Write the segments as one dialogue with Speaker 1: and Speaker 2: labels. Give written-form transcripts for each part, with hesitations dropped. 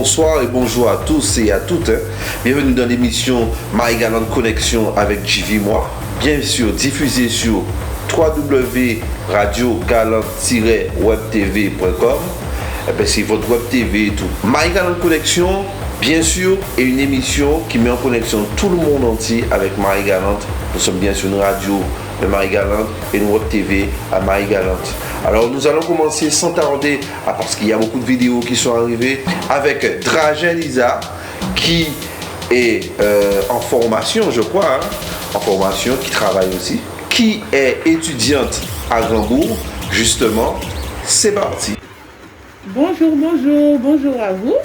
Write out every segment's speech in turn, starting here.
Speaker 1: bonsoir et bonjour à tous et à toutes. Bienvenue dans l'émission My Galante Connexion avec JV Moi. Bien sûr, diffusée sur www.radiogalante-webtv.com. C'est votre web TV et tout. My Galante Connexion, bien sûr, est une émission qui met en connexion tout le monde entier avec My Galante. Nous sommes bien sur une radio de My Galante et une web TV à My Galante. Alors nous allons commencer sans tarder, parce qu'il y a beaucoup de vidéos qui sont arrivées, avec Dragen Lisa qui est en formation, je crois, en formation, qui travaille aussi, qui est étudiante à Grandbourg, justement. C'est parti.
Speaker 2: Bonjour à vous.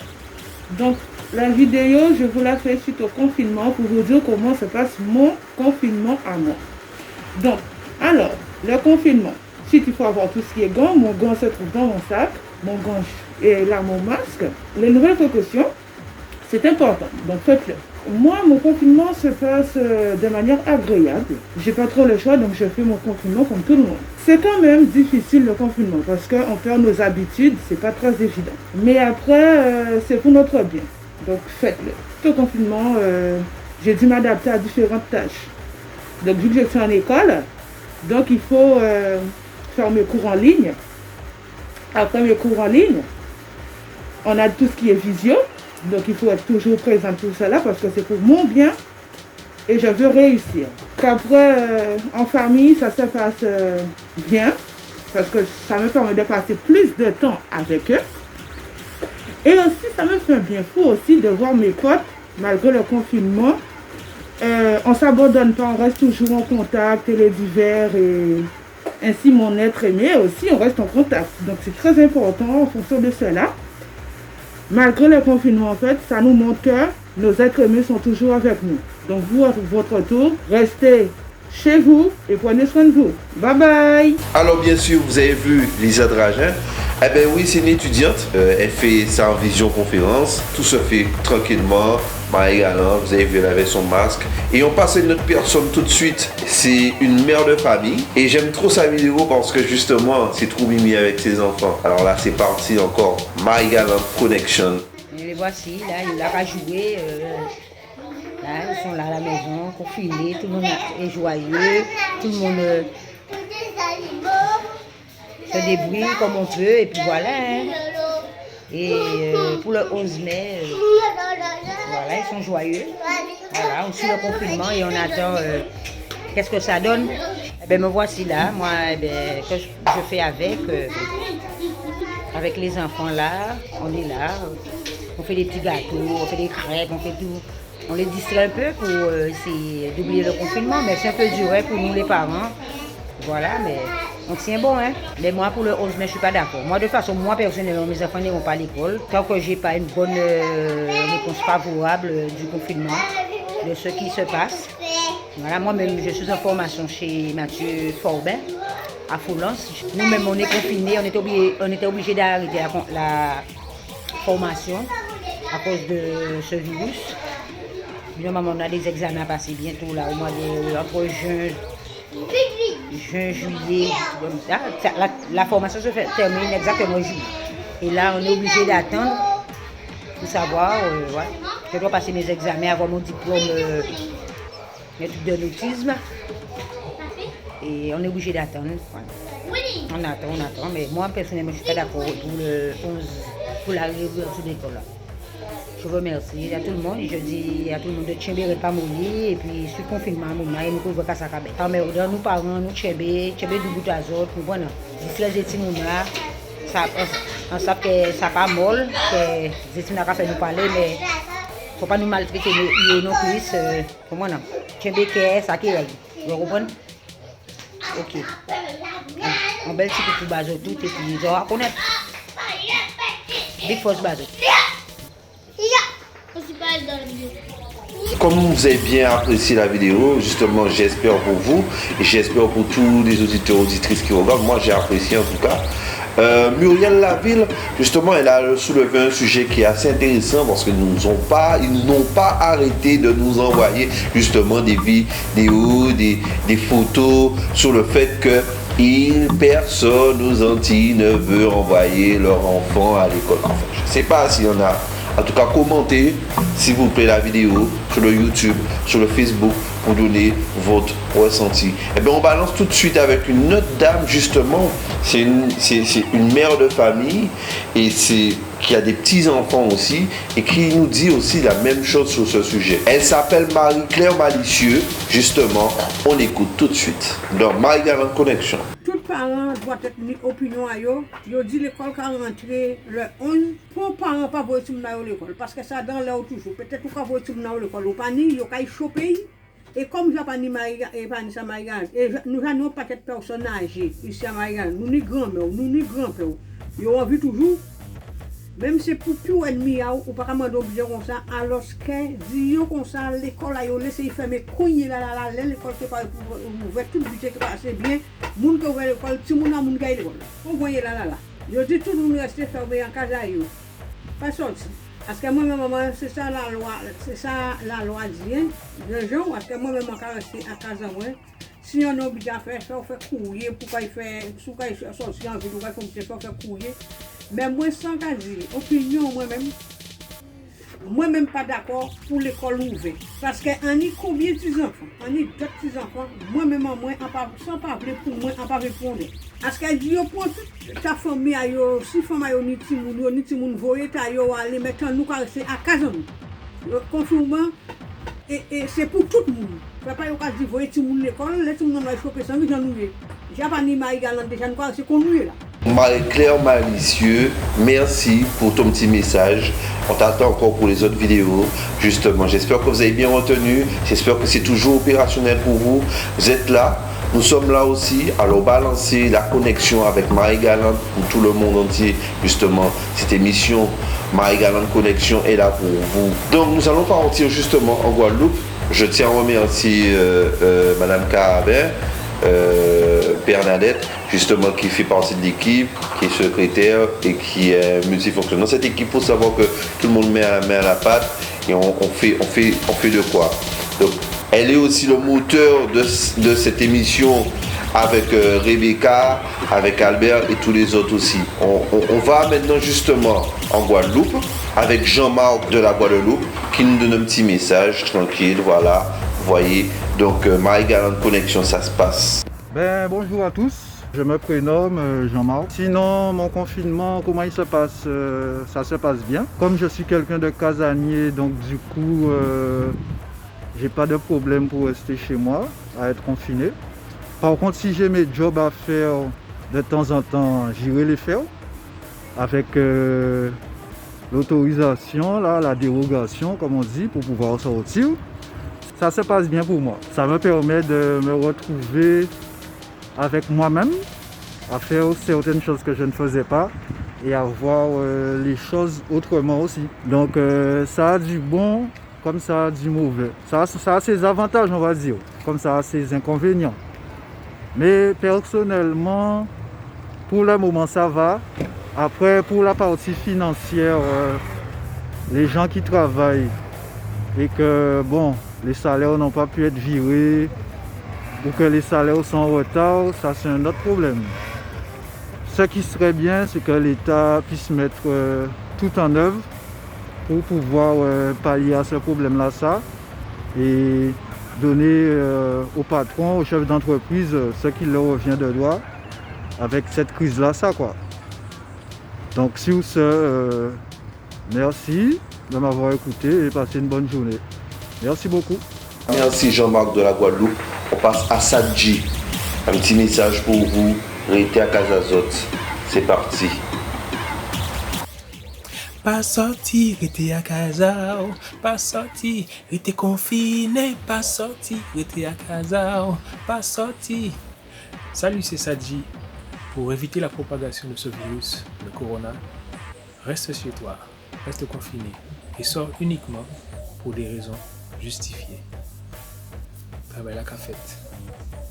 Speaker 2: Donc la vidéo, je vous la fais suite au confinement pour vous dire comment se passe mon confinement à moi. Donc, alors, le confinement. Suite, il faut avoir tout ce qui est gants. Mon gant se trouve dans mon sac. Mon gant et là, mon masque. Les nouvelles précautions, c'est important. Donc, faites-le. Moi, mon confinement se passe de manière agréable. J'ai pas trop le choix, donc je fais mon confinement comme tout le monde. C'est quand même difficile le confinement parce qu'on perd nos habitudes. C'est pas très évident. Mais après, c'est pour notre bien. Donc, faites-le. Le confinement, j'ai dû m'adapter à différentes tâches. Donc, vu que je suis en école, donc il faut faire mes cours en ligne. Après mes cours en ligne, on a tout ce qui est visio. Donc, il faut être toujours présent pour cela parce que c'est pour mon bien et je veux réussir. Qu'après, en famille, ça se passe bien parce que ça me permet de passer plus de temps avec eux. Et aussi, ça me fait bien fou aussi de voir mes potes, malgré le confinement. On ne s'abandonne pas, on reste toujours en contact, et les divers et ainsi mon être aimé aussi, on reste en contact. Donc c'est très important en fonction de cela. Malgré le confinement, en fait, ça nous montre que nos êtres aimés sont toujours avec nous. Donc vous, à votre tour, restez chez vous et prenez soin de vous. Bye bye.
Speaker 1: Alors bien sûr, vous avez vu Lisa Dragen. Eh bien oui, c'est une étudiante. Elle fait ça en visioconférence. Tout se fait tranquillement. My Galante, vous avez vu, elle avait son masque. Et on passe à une autre personne tout de suite. C'est une mère de famille. Et j'aime trop sa vidéo parce que justement, c'est trop mimi avec ses enfants. Alors là, c'est parti encore. My Galante Connection.
Speaker 3: Et les voici, là, il a pas joué. Là, ils sont là à la maison, confinés. Tout le monde est joyeux. Tout le monde se débrouille comme on peut. Et puis voilà. Et pour le 11 mai, voilà, ils sont joyeux. Voilà, on suit le confinement et on attend qu'est-ce que ça donne. Eh bien, me voici là, moi, que je fais avec les enfants là. On est là, on fait des petits gâteaux, on fait des crêpes, on fait tout. On les distrait un peu pour essayer d'oublier le confinement, mais c'est un peu dur pour nous les parents. Voilà, mais on tient bon, hein. Mais moi, pour le 11 mai, je ne suis pas d'accord. Moi, de toute façon, moi, personnellement, mes enfants n'iront pas à l'école. Tant que je n'ai pas une bonne réponse favorable du confinement, de ce qui se passe. Voilà, moi-même, je suis en formation chez Mathieu Forbin, à Foulance. Nous-mêmes, on est confinés, on était obligés d'arrêter la formation à cause de ce virus. Normalement, on a des examens à passer bientôt, là, au mois entre juin, juillet, la formation se termine exactement en juillet. Et là, on est obligé d'attendre pour savoir, ouais, je dois passer mes examens, avoir mon diplôme d'études de l'autisme. Et on est obligé d'attendre. Ouais. On attend, mais moi, personnellement, je ne suis pas d'accord pour le 11, pour la réouverture de l'école. Je vous remercie à tout le monde et je dis à tout le monde de tchébé pas mourir et puis sur le confinement, et nous pouvons pas s'accaber. Mais nous parents, nous tchébé du bout à l'autre, nous voilà. D'ici les études, on sait que ça pas molle, que les études n'ont pas fait nous parler, mais il ne faut pas nous maltraiter nos cuisses. Comment non? Tchébé que ça qui est, vous comprenez? Ok. On belle petit peu bas tout et puis on va connaître. Big force bas.
Speaker 1: Comme vous avez bien apprécié la vidéo, justement, j'espère pour vous et j'espère pour tous les auditeurs et auditrices qui regardent. Moi, j'ai apprécié en tout cas. Muriel Laville, justement, elle a soulevé un sujet qui est assez intéressant parce qu'ils n'ont pas arrêté de nous envoyer justement des vidéos, des photos sur le fait que personne aux Antilles ne veut envoyer leur enfant à l'école. Enfin, je ne sais pas s'il y en a En tout cas, commentez, s'il vous plaît, la vidéo sur le YouTube, sur le Facebook, pour donner votre ressenti. Et bien, on balance tout de suite avec une autre dame, justement. C'est une mère de famille et qui a des petits-enfants aussi et qui nous dit aussi la même chose sur ce sujet. Elle s'appelle Marie-Claire Malicieux, justement. On écoute tout de suite dans Marie-Galante Connexion.
Speaker 4: Tout parent doit être une opinion à eux. Yo dit l'école quand rentré le 11 pour parents pas voir tout dans l'école parce que ça dans l'air toujours. Peut-être qu'on va voir tout dans l'école ou pas ni yo kay choper. Et comme je pas ni Marie et pas ni ça Marie, et nous n'avons pas cette personne âgée ici à Marie, nous ni grand-mère, nous ni grand-père. Yo envie toujours même si pour tout ennemi ou pas comment d'objet comme ça alors que dit comme ça l'école a yo laissé fermer cogner là l'école c'est pas ouvert tout budget qui passe bien moun que ouvert l'école tout moun a moun gay l'école on voyait là yo dit tout moun rester fermé en casa yo pas sorti parce que moi maman c'est ça la loi dit les gens parce que moi même encore rester à casa moi si on a obligé à faire ça on fait courrier pour qu'il fait sous qu'il sortir en ville ou qu'il faut faire courrier. Mais moi, sans dire, opinion, moi-même pas d'accord pour l'école ouverte. Parce qu'on a combien de petits-enfants? On a deux petits-enfants, moi-même, sans parler pour moi, on pas répondre. Parce que je prends toute ta famille, si famille ni timoun, voyez, aller mettre nous rester à casa. Confinement, et c'est pour tout le monde. Je ne peux pas dire, voyez, timoun l'école, les timoun va choper sans que j'en oublie. J'ai pas ni Marie-Galante, déjà, nous c'est qu'on là.
Speaker 1: Marie-Claire Malicieux, merci pour ton petit message. On t'attend encore pour les autres vidéos. Justement, j'espère que vous avez bien retenu. J'espère que c'est toujours opérationnel pour vous. Vous êtes là. Nous sommes là aussi. Alors, balancez la connexion avec Marie-Galante pour tout le monde entier. Justement, cette émission Marie-Galante Connexion est là pour vous. Donc, nous allons partir justement en Guadeloupe. Je tiens à remercier Madame Carabin. Bernadette, justement, qui fait partie de l'équipe, qui est secrétaire et qui est multifonctionnel. Dans cette équipe, il faut savoir que tout le monde met la main à la pâte et on fait de quoi. Donc, elle est aussi le moteur de cette émission avec Rebecca, avec Albert et tous les autres aussi. On va maintenant justement en Guadeloupe avec Jean-Marc de la Guadeloupe qui nous donne un petit message tranquille, voilà, vous voyez. Donc Marie-Galante Connexion, ça se passe.
Speaker 5: Bonjour à tous, je me prénomme Jean-Marc. Sinon, mon confinement, comment il se passe? Ça se passe bien. Comme je suis quelqu'un de casanier, donc du coup, j'ai pas de problème pour rester chez moi, à être confiné. Par contre, si j'ai mes jobs à faire de temps en temps, j'irai les faire avec l'autorisation, la dérogation, comme on dit, pour pouvoir sortir. Ça se passe bien pour moi. Ça me permet de me retrouver avec moi-même, à faire certaines choses que je ne faisais pas et à voir les choses autrement aussi. Donc ça a du bon comme ça a du mauvais. Ça a ses avantages, on va dire, comme ça a ses inconvénients. Mais personnellement, pour le moment, ça va. Après, pour la partie financière, les gens qui travaillent et que, bon, les salaires n'ont pas pu être virés ou que les salaires sont en retard, ça c'est un autre problème. Ce qui serait bien, c'est que l'État puisse mettre tout en œuvre pour pouvoir pallier à ce problème-là, et donner aux patrons, aux chefs d'entreprise, ce qui leur revient de droit avec cette crise-là, quoi. Donc sur ce, merci de m'avoir écouté et passez une bonne journée. Merci beaucoup.
Speaker 1: Merci Jean-Marc de la Guadeloupe. On passe à Sadji. Un petit message pour vous. Restez à Casazot. C'est parti.
Speaker 6: Pas sorti, restez à casa. Pas sorti, restez confiné. Pas sorti, restez à casa. Pas sorti. Salut, c'est Sadji. Pour éviter la propagation de ce virus, le corona, reste chez toi, reste confiné et sors uniquement pour des raisons justifiées. Travaille la cafette.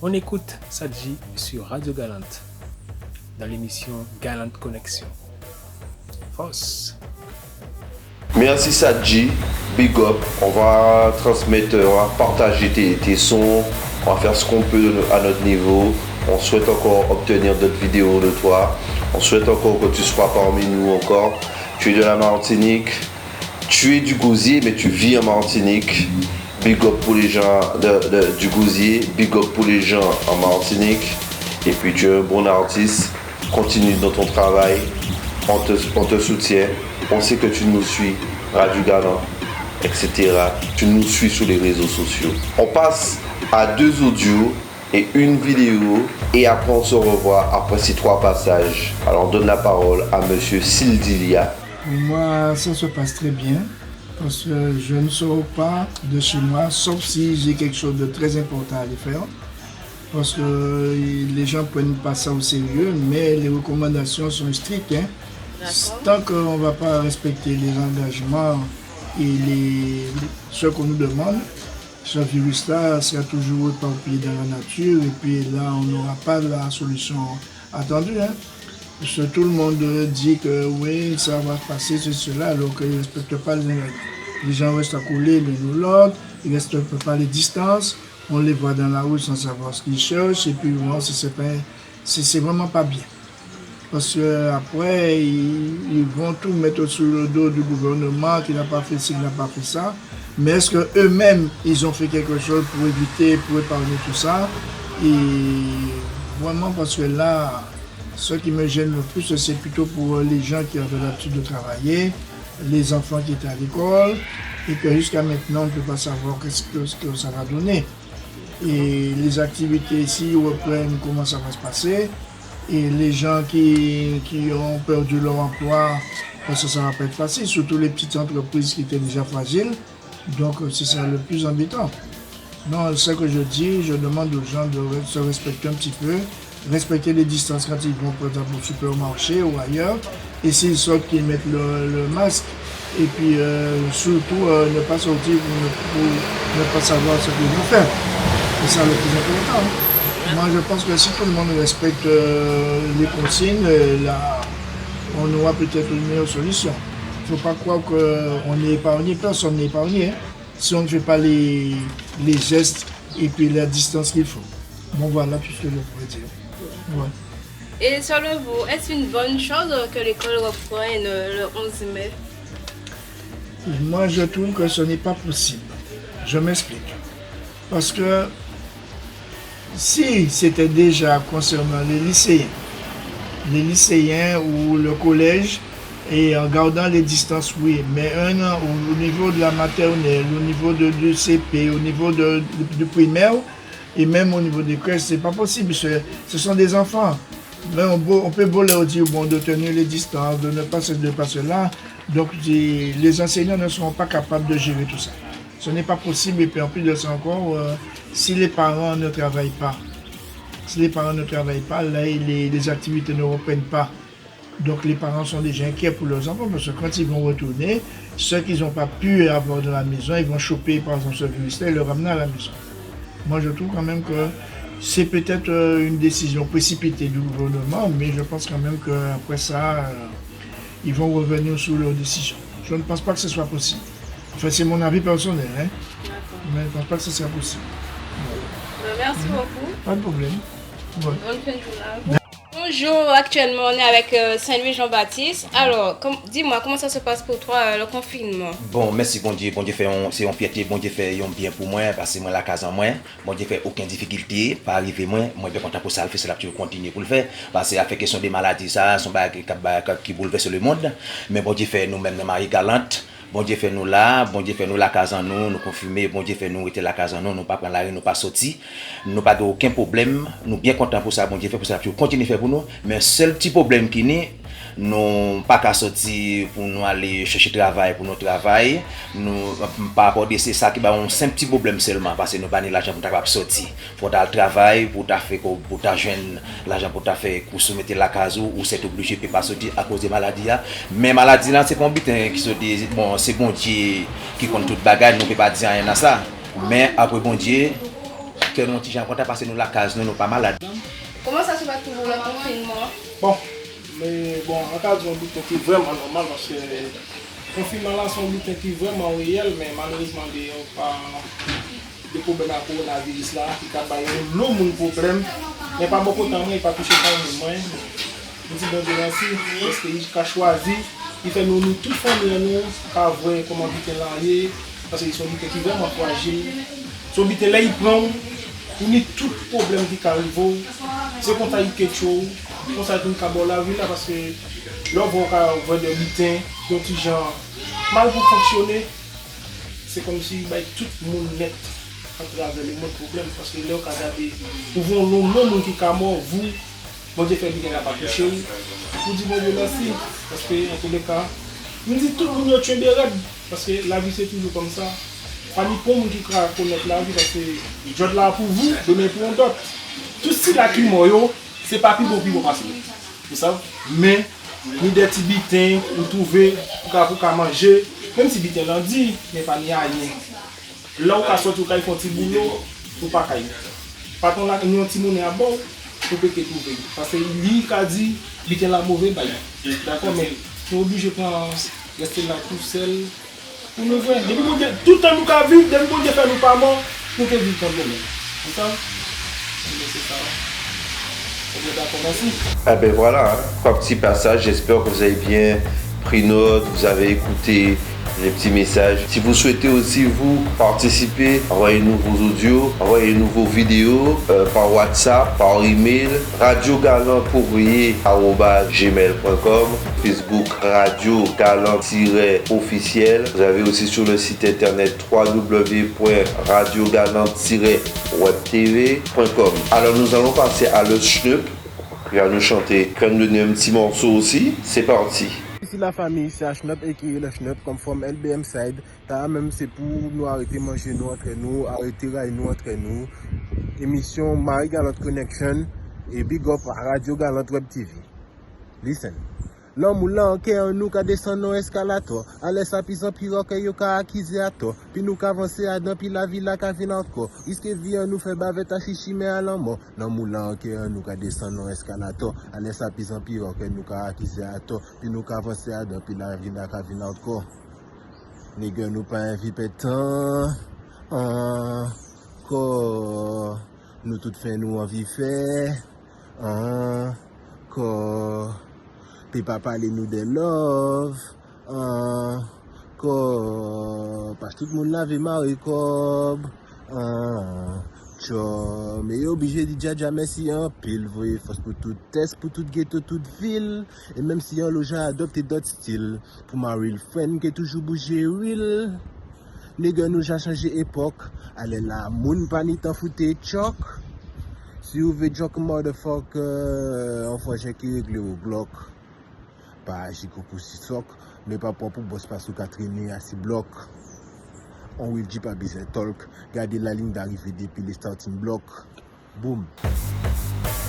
Speaker 6: On écoute Sadji sur Radio Galante dans l'émission Galante Connexion. Force.
Speaker 1: Merci Sadji, big up. On va transmettre, on va partager tes sons, on va faire ce qu'on peut à notre niveau. On souhaite encore obtenir d'autres vidéos de toi. On souhaite encore que tu sois parmi nous encore. Tu es de la Martinique. tu es du Gosier, mais tu vis en Martinique. Big up pour les gens du Gosier, big up pour les gens en Martinique. Et puis tu es un bon artiste, continue dans ton travail, on te soutient, on sait que tu nous suis, Radio Galant, etc. Tu nous suis sur les réseaux sociaux. On passe à 2 audios et 1 vidéo et après on se revoit après ces 3 passages. Alors on donne la parole à Monsieur Sildilia.
Speaker 7: Pour moi, ça se passe très bien parce que je ne sors pas de chez moi sauf si j'ai quelque chose de très important à aller faire. Parce que les gens ne prennent pas ça au sérieux, mais les recommandations sont strictes. Hein. Tant qu'on ne va pas respecter les engagements et ce qu'on nous demande, ce virus-là sera toujours éparpillé dans la nature et puis là, on n'aura pas la solution attendue. Hein. Parce que tout le monde dit que oui, ça va passer, cela, alors qu'ils ne respectent pas les engagements. Les gens restent accoulés l'un ou l'autre, ils ne respectent pas les distances. On les voit dans la rue sans savoir ce qu'ils cherchent et puis bon, c'est vraiment pas bien. Parce qu'après, ils vont tout mettre sur le dos du gouvernement qui n'a pas fait ci, qui n'a pas fait ça. Mais est-ce qu'eux-mêmes, ils ont fait quelque chose pour éviter, pour épargner tout ça? Et vraiment, parce que là, ce qui me gêne le plus, c'est plutôt pour les gens qui avaient l'habitude de travailler, les enfants qui étaient à l'école, et que jusqu'à maintenant, on ne peut pas savoir ce que ça va donner. Et les activités ici reprennent, comment ça va se passer. Et les gens qui ont perdu leur emploi, parce que ça ne va pas être facile, surtout les petites entreprises qui étaient déjà fragiles. Donc c'est ça le plus embêtant. Non, ce que je dis, je demande aux gens de se respecter un petit peu, respecter les distances quand ils vont par exemple au supermarché ou ailleurs. Et s'ils sortent, qu'ils mettent le masque. Et puis surtout ne pas sortir pour ne pas savoir ce qu'ils vont faire. C'est ça le plus important. Moi, je pense que si tout le monde respecte les consignes, là, on aura peut-être une meilleure solution. Il ne faut pas croire qu'on est épargné, personne n'est épargné. Hein, si on ne fait pas les gestes et puis la distance qu'il faut. Bon, voilà tout ce que je pourrais dire. Ouais.
Speaker 8: Et selon vous, est-ce une bonne chose que l'école reprenne le 11 mai?
Speaker 7: Moi, je trouve que ce n'est pas possible. Je m'explique. Parce que si c'était déjà concernant les lycéens ou le collège, et en gardant les distances, oui, mais un an au niveau de la maternelle, au niveau du CP, au niveau du primaire, et même au niveau des crèches, c'est pas possible. Ce sont des enfants. Mais on peut beau leur dire bon, de tenir les distances, de ne pas cela. Donc les enseignants ne seront pas capables de gérer tout ça. Ce n'est pas possible. Et puis en plus de ça encore, si les parents ne travaillent pas, là, les activités ne reprennent pas. Donc les parents sont déjà inquiets pour leurs enfants parce que quand ils vont retourner, ceux qu'ils n'ont pas pu avoir dans la maison, ils vont choper par exemple ce virus-là et le ramener à la maison. Moi je trouve quand même que c'est peut-être une décision précipitée du gouvernement, mais je pense quand même qu'après ça, ils vont revenir sur leur décision. Je ne pense pas que ce soit possible. Enfin, c'est mon avis personnel, hein? Mais je ne pense pas que ce soit possible.
Speaker 8: Merci beaucoup.
Speaker 7: Pas de problème. Ouais.
Speaker 8: Bonne fin de journée à vous. Bonjour, actuellement on est avec Saint-Louis Jean-Baptiste. Alors, dis-moi, comment ça se passe pour toi, le confinement?
Speaker 9: Bon, merci bon Dieu fait c'est une fierté, bon Dieu fait un bien pour moi, parce que moi la case en moi, bon Dieu fait aucune difficulté, pas arriver moi bien content pour ça, le faire, c'est là que je continue pour le faire, parce que avec question des maladies, ça, sont qui bouleversent le monde, mais bon Dieu fait nous-mêmes, Marie Galante. Bon Dieu fait nous là, bon Dieu fait nous la case en nous confumer, bon Dieu fait nous était la case en nous pas prendre la rue, nous pas sortir, nous pas aucun problème, nous bien contents pour ça, bon Dieu fait pour ça, puis continuer faire pour nous, mais seul petit problème qui n'est, nous pas qu'à sortir pour nous aller chercher travail pour notre travail, nous pas apporter c'est ça qui va un simple petit problème seulement parce que nous pas l'argent pour capable sortir, pour le travail, pour ta faire pour ta joindre l'argent pour ta faire pour soumettre la case ou c'est obligé de pas sortir à cause des maladies là, mais maladie là c'est pas butin qui se dit bon c'est bon Dieu qui compte toute bagarre, nous peut pas dire rien à ça, mais après bon Dieu que nous petit gens parce que nous la case nous pas malade.
Speaker 8: Comment ça se passe pour vous le confinement?
Speaker 6: Bon, mais bon, en cas de but qui est vraiment normal parce que le confinement là c'est un but qui est vraiment réel, mais malheureusement il n'y a pas de problème à coronavirus là qui a pas le problème, mais pas beaucoup de temps, il pas touché par le moins. Je dis donc merci parce qu'il a choisi Il fait nous toute famille, nous, à voir comment Bitin là est, parce qu'ils sont Bitin qui vraiment fragile. Son Bitin là, il prend, il met tout problème qui arrive. C'est qu'on a eu quelque chose, on s'est dit qu'on a la vie là, parce que là, on va voir des Bitins, donc genre, mal pour fonctionner, c'est comme si tout le monde net à travers les mêmes problèmes, parce que là, on a regardé, nous voulons le monde qui est mort, vous, bon Dieu fait Bitin n'a pas touché, vous dites bon Dieu merci, parce que en tous les cas, nous disons tout le monde est tué parce que la vie c'est toujours comme ça. Pas ni pour nous qui connaissent la vie, parce que je là pour vous, demain pour d'autres. Tout ce là qui mort, c'est pas plus bon passer. Vous savez? Mais, ni des petits bitins, vous trouvez pour manger, même si bitin l'en dit, mais pas ni rien. Là où vous sortez, vous faites un petit boulot, vous pas cailler. Par contre, là, nous avons un petit monnaie à bord, vous pouvez trouver. Parce que lui qui a dit, bitin la mauvais, d'accord, mais nous sommes obligés de rester là tout seul. Pour nous voir, tout le temps nous avons vu, depuis que nous fait nous pas mort, nous avons vu comme nous. Vous savez? C'est ça.
Speaker 1: Ah ben voilà, un petit passage, j'espère que vous avez bien pris note, vous avez écouté les petits messages. Si vous souhaitez aussi vous participer, envoyer nouveaux audios, envoyer nouveaux vidéos par WhatsApp, par email, radiogalant-gmail.com, Facebook Radio Galant-officiel. Vous avez aussi sur le site internet www.radiogalant-webtv.com. Alors nous allons passer à le Schnupp qui va nous chanter, qui va nous donner un petit morceau aussi. C'est parti.
Speaker 10: Ici la famille, c'est Schnupp et qui est le Schnupp, comme from LBM Side. Même c'est pour nous arrêter manger nous entre nous, arrêter railler nous entre nous. Émission Marie Galant Connection et Big Up Radio Galant Web TV. Listen. L'homme ou l'an qui est nous qui descend dans l'escalator, allez sa pis en pire que yo ka acquise à toi, puis nous qui avancer à dans puis la ville la vient encore. Est-ce que vient nous fait bavette à chichi mais à l'amour. L'homme ou l'an qui est nous qui descend dans l'escalator, allez sa pis en pire que nous qui acquise à toi, puis nous qui avancer à dans puis la ville la vient encore. Les gars nous pas invité tant encore. Nous tout fait nous envie faire encore. Puis pas parler nous de love encore. Parce que tout le monde l'avait marre comme mais est obligé de dire jamais si un pile, voyez, force pour tout test, pour tout ghetto, toute ville. Et même si un logement adopté d'autres styles, pour ma real friend qui est toujours bougé real. Les gars nous ont changé époque. Allez là, moun pani t'en fouté choc. Si vous voulez joke motherfucker, on faut qui régler au bloc. Pas Chico pour 6 socs, mais pas pour boss parce que traîner à 6 blocs. On will jeep à business talk, garder la ligne d'arrivée depuis les starting blocks. Boom.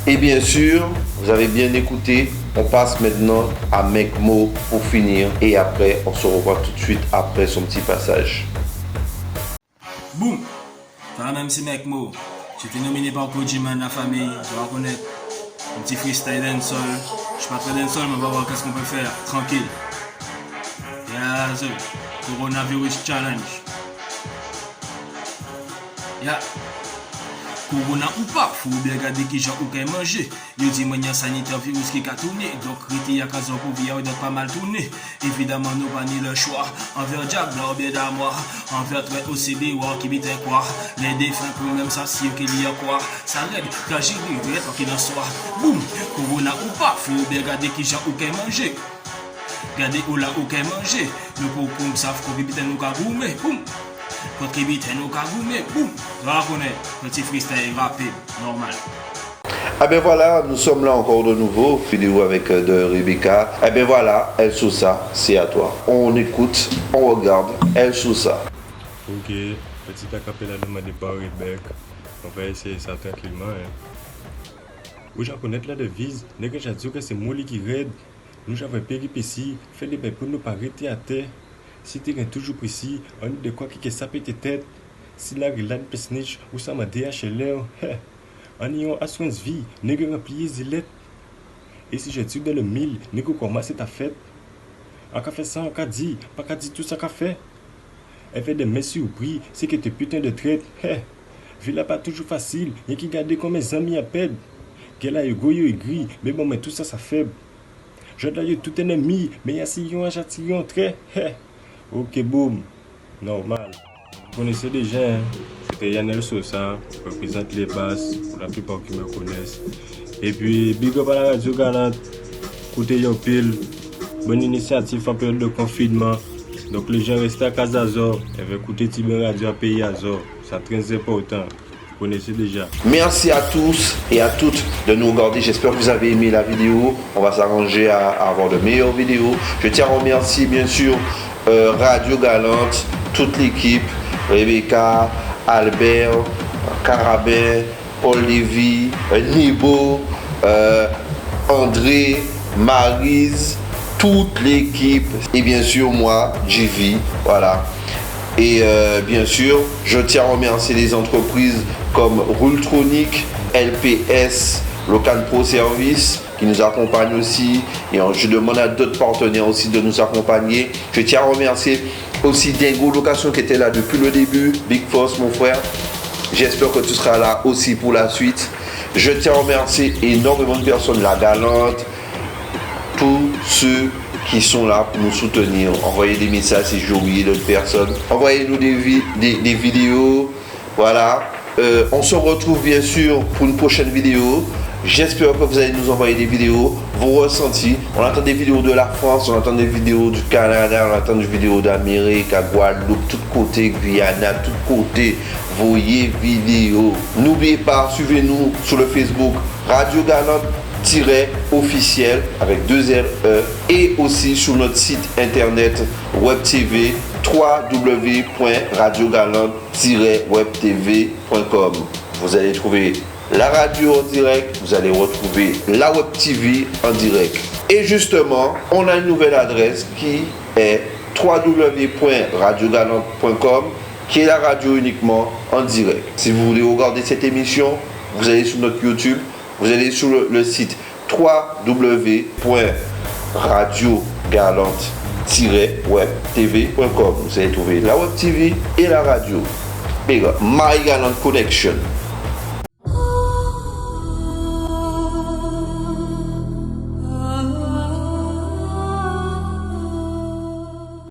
Speaker 1: Et bien sûr, vous avez bien écouté, on passe maintenant à Mekmo pour finir. Et après, on se revoit tout de suite après son petit passage.
Speaker 11: Boum. Toi même c'est Mekmo. J'étais nominé par Kojiman, la famille, je dois reconnaître. Un petit freestyle dancehall. Je suis pas très dancehall, mais on va voir qu'est-ce qu'on peut faire. Tranquille. Yes, Coronavirus Challenge. Yeah. Corona ou pas, faut bien regarder qui j'ai ou qu'à manger. Yo dit moyen sanitaire virus qui a tourné, donc rete à casa pour via de pas mal tourné. Évidemment nous pas ni le choix. Envers Jack, là bien d'amour. Envers toi OCD ou qui bite quoi. Les défunts pour même ça si qu'il y a quoi. Ça règle, tragédie, vrai tant qu'il en soit. Boum, corona ou pas, faut bien regarder qui j'ai ou qu'à manger. Regardez où là ou qu'à manger. Le concombre savent qu'on vit nous qu'à goumer. Boum. Quand il vit nous qu'à goumer. Boum. Tu reconnais, petit freestyle rapide, normal.
Speaker 1: Ah ben voilà, nous sommes là encore de nouveau, vidéo avec de Rebecca. Ah ben voilà, El Sousa, c'est à toi. On écoute, on regarde, El Sousa.
Speaker 12: Ok, petit acapella demandé par Rebecca. On va essayer ça tranquillement. Où j'en connais la devise, n'est que j'ai dit que c'est moi qui raide. Nous j'avais péripéties, fait des bains pour nous pas arrêter à terre. Si tu es toujours précis, on est de quoi qui sapé tes têtes. Si la relade peut snitch ou ça m'a DHL. En ayant assurance vie, n'est que remplir zilette. Et si je tue dans le 1000, n'est que commencer ta fête. En café ça, en cas dit, pas qu'à dire tout ça qu'a fait. Elle fait des messieurs au prix, c'est que tu putain de traite. Villa pas toujours facile, y'a qui garder comme mes amis à perdre. Qu'elle a eu goyo et gris, mais bon, mais tout ça, ça faible. Je dois tout ennemi, mais il y a si yon châtillon très. Ok, boum. Normal. Vous connaissez déjà, hein? C'était Yanel Sosa, qui représente les basses, pour la plupart qui me connaissent. Et puis, big up à la radio galante, écoutez yon pile, bonne initiative en période de confinement. Donc les gens restent à Casazor, et veulent écouter Tibé Radio à Pays Azor. C'est très important. Vous connaissez déjà.
Speaker 1: Merci à tous et à toutes de nous regarder. J'espère que vous avez aimé la vidéo. On va s'arranger à avoir de meilleures vidéos. Je tiens à remercier bien sûr Radio Galante, toute l'équipe, Rebecca, Albert, Carabin, Paul Lévy, Nibo, André, Maryse, toute l'équipe et bien sûr moi, JV, voilà. Et bien sûr, je tiens à remercier les entreprises comme Rultronic, LPS, Locan Pro Service qui nous accompagnent aussi. Et je demande à d'autres partenaires aussi de nous accompagner. Je tiens à remercier aussi Dingo Location qui était là depuis le début. Big Force mon frère. J'espère que tu seras là aussi pour la suite. Je tiens à remercier énormément de personnes, la Galante, tous ceux qui sont là pour nous soutenir. Envoyez des messages si j'ai oublié d'autres personnes. Envoyez-nous des vidéos. Voilà. On se retrouve bien sûr pour une prochaine vidéo. J'espère que vous allez nous envoyer des vidéos, vos ressentis. On attend des vidéos de la France, on attend des vidéos du Canada, on attend des vidéos d'Amérique, à Guadeloupe, tout côté, Guyana, tout côté. Voyez vidéos. N'oubliez pas, suivez-nous sur le Facebook Radio Galante officiel avec 2 L E et aussi sur notre site internet WebTV www.radiogalante-webtv.com. Vous allez trouver la radio en direct, vous allez retrouver la WebTV en direct. Et justement, on a une nouvelle adresse qui est www.radiogalante.com qui est la radio uniquement en direct. Si vous voulez regarder cette émission, vous allez sur notre YouTube. Vous allez sur le site www.radiogalante-webtv.com. Vous allez trouver la web TV et la radio. Big up, My Galante Connection.